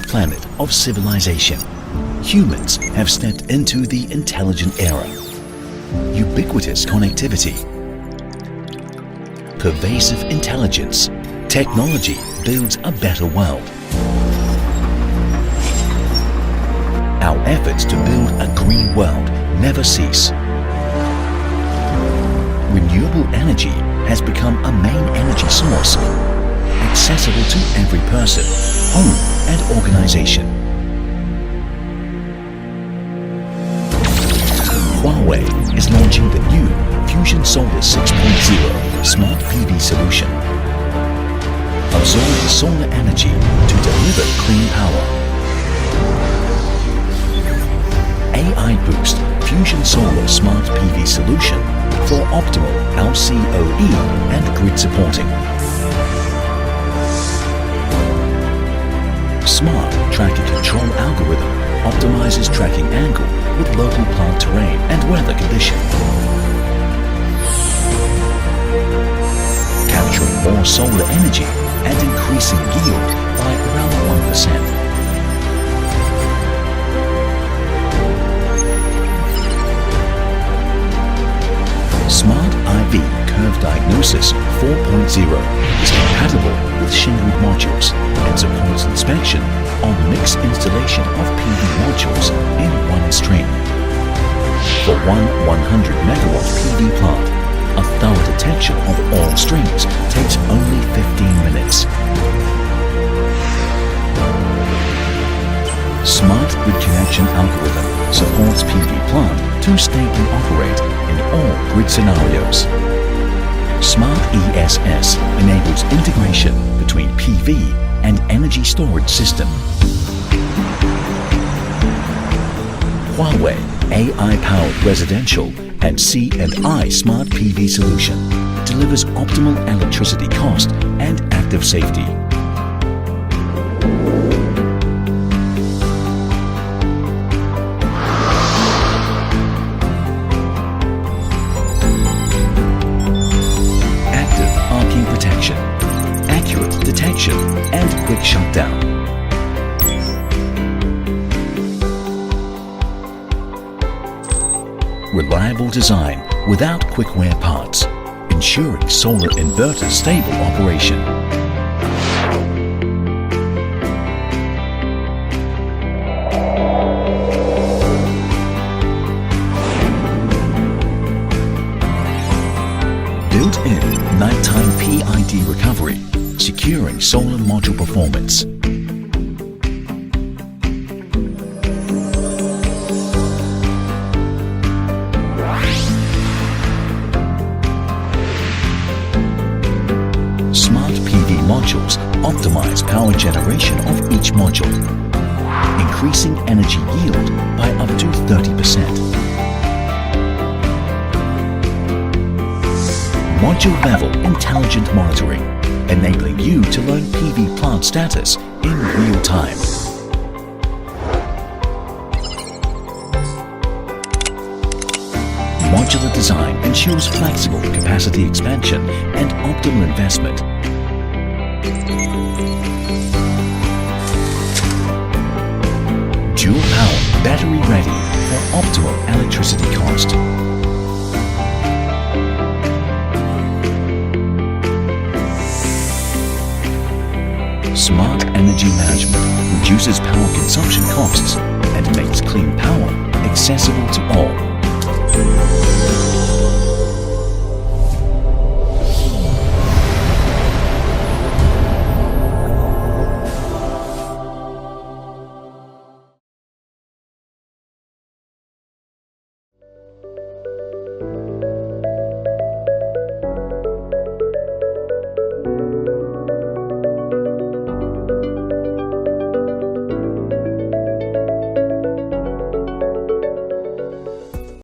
planet of civilization, humans have stepped into the intelligent era. Ubiquitous connectivity, pervasive intelligence, technology builds a better world. Our efforts to build a green world never cease. Renewable energy has become a main energy source, accessible to every person, home and organization. Huawei is launching the new Fusion Solar 6.0 Smart PV solution, absorbing solar energy to deliver clean power. AI Boost Fusion Solar Smart PV solution for optimal LCOE and grid supporting. Smart Tracker Control algorithm optimizes tracking angle with local plant terrain and weather condition. Capturing more solar energy and increasing yield by around 1%. Smart IV Curve Diagnosis 4.0 is compatible with shingled modules and supports inspection on mixed installation of PV modules in one stream. For one 100 megawatt PV plant, a thorough detection of all streams takes only 15 minutes. Smart Grid Connection algorithm supports PV plant to stably operate in all grid scenarios. Smart ESS enables integration between PV and energy storage system. Huawei AI-powered residential and C&I Smart PV solution delivers optimal electricity cost and active safety. Protection, accurate detection and quick shutdown. Reliable design without quick wear parts, ensuring solar inverter stable operation. Built-in nighttime PID recovery, securing solar module performance. Smart PV modules optimize power generation of each module, increasing energy yield by up to 30%. Module-level intelligent monitoring, enabling you to learn PV plant status in real time. Modular design ensures flexible capacity expansion and optimal investment. Dual power, battery ready for optimal electricity cost. Smart energy management reduces power consumption costs and makes clean power accessible to all.